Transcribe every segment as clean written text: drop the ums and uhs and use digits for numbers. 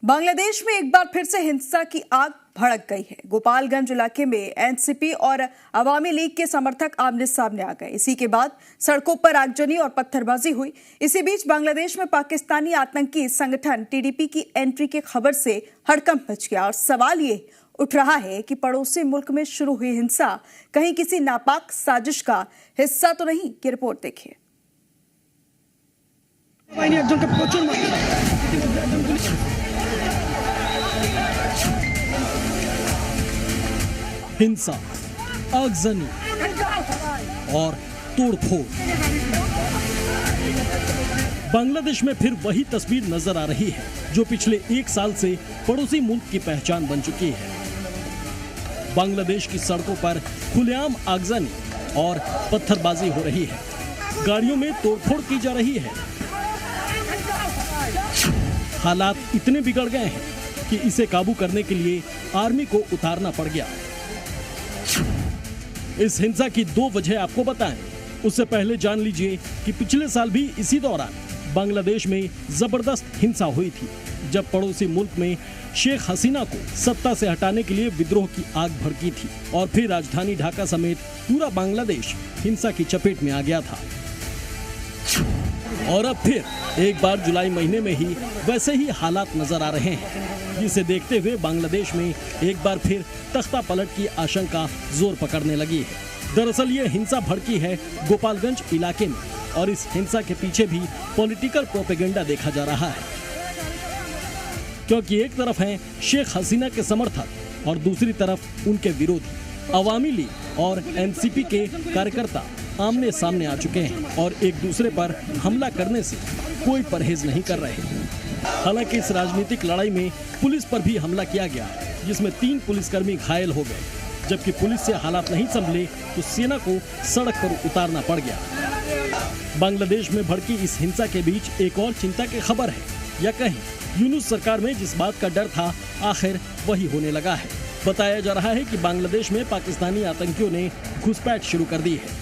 बांग्लादेश में एक बार फिर से हिंसा की आग भड़क गई है। गोपालगंज इलाके में एनसीपी और अवामी लीग के समर्थक आमने सामने आ गए। इसी के बाद सड़कों पर आगजनी और पत्थरबाजी हुई। इसी बीच बांग्लादेश में पाकिस्तानी आतंकी संगठन टीडीपी की एंट्री की खबर से हड़कंप मच गया और सवाल ये उठ रहा है कि पड़ोसी मुल्क में शुरू हुई हिंसा कहीं किसी नापाक साजिश का हिस्सा तो नहीं। की रिपोर्ट देखिए। हिंसा, आगजनी और तोड़फोड़। बांग्लादेश में फिर वही तस्वीर नजर आ रही है जो पिछले एक साल से पड़ोसी मुल्क की पहचान बन चुकी है। बांग्लादेश की सड़कों पर खुलेआम आगजनी और पत्थरबाजी हो रही है। गाड़ियों में तोड़फोड़ की जा रही है। हालात इतने बिगड़ गए हैं कि इसे काबू करने के लिए आर्मी को उतारना पड़ गया। इस हिंसा की दो वजह आपको बताएं। उससे पहले जान लीजिए कि पिछले साल भी इसी दौरान बांग्लादेश में जबरदस्त हिंसा हुई थी, जब पड़ोसी मुल्क में शेख हसीना को सत्ता से हटाने के लिए विद्रोह की आग भड़की थी और फिर राजधानी ढाका समेत पूरा बांग्लादेश हिंसा की चपेट में आ गया था। और अब फिर एक बार जुलाई महीने में ही वैसे ही हालात नजर आ रहे हैं, जिसे देखते हुए बांग्लादेश में एक बार फिर तख्ता पलट की आशंका जोर पकड़ने लगी है। दरअसल ये हिंसा भड़की है गोपालगंज इलाके में और इस हिंसा के पीछे भी पॉलिटिकल प्रोपेगेंडा देखा जा रहा है, क्योंकि एक तरफ हैं शेख हसीना के समर्थक और दूसरी तरफ उनके विरोधी अवामी लीग और एनसीपी के कार्यकर्ता आमने सामने आ चुके हैं और एक दूसरे पर हमला करने से कोई परहेज नहीं कर रहे। हालांकि इस राजनीतिक लड़ाई में पुलिस पर भी हमला किया गया, जिसमें 3 पुलिसकर्मी घायल हो गए। जबकि पुलिस से हालात नहीं संभले तो सेना को सड़क पर उतारना पड़ गया। बांग्लादेश में भड़की इस हिंसा के बीच एक और चिंता की खबर है, या कहीं यूनुस सरकार में जिस बात का डर था आखिर वही होने लगा है। बताया जा रहा है कि बांग्लादेश में पाकिस्तानी आतंकियों ने घुसपैठ शुरू कर दी है।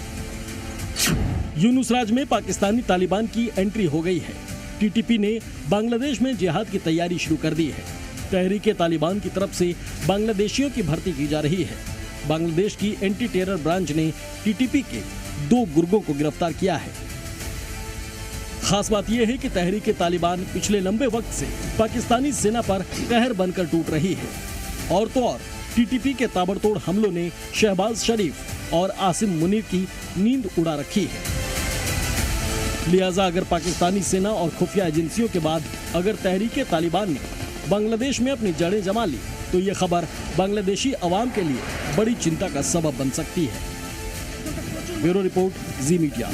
यूनुस राज में पाकिस्तानी तालिबान की एंट्री हो गई है। टीटीपी ने बांग्लादेश में जिहाद की तैयारी शुरू कर दी है। तहरीके तालिबान की तरफ से बांग्लादेशियों की भर्ती की जा रही है। बांग्लादेश की एंटी टेरर ब्रांच ने टीटीपी के 2 गुर्गों को गिरफ्तार किया है। खास बात यह है कि तहरीके तालिबान पिछले लंबे वक्त से पाकिस्तानी सेना पर कहर बनकर टूट रही है। और तो और टीटीपी के ताबड़तोड़ हमलों ने शहबाज शरीफ और आसिम मुनीर की नींद उड़ा रखी है। लिहाजा अगर पाकिस्तानी सेना और खुफिया एजेंसियों के बाद अगर तहरीके तालिबान ने बांग्लादेश में अपनी जड़ें जमा ली तो ये खबर बांग्लादेशी अवाम के लिए बड़ी चिंता का सबब बन सकती है। ब्यूरो रिपोर्ट, जी मीडिया।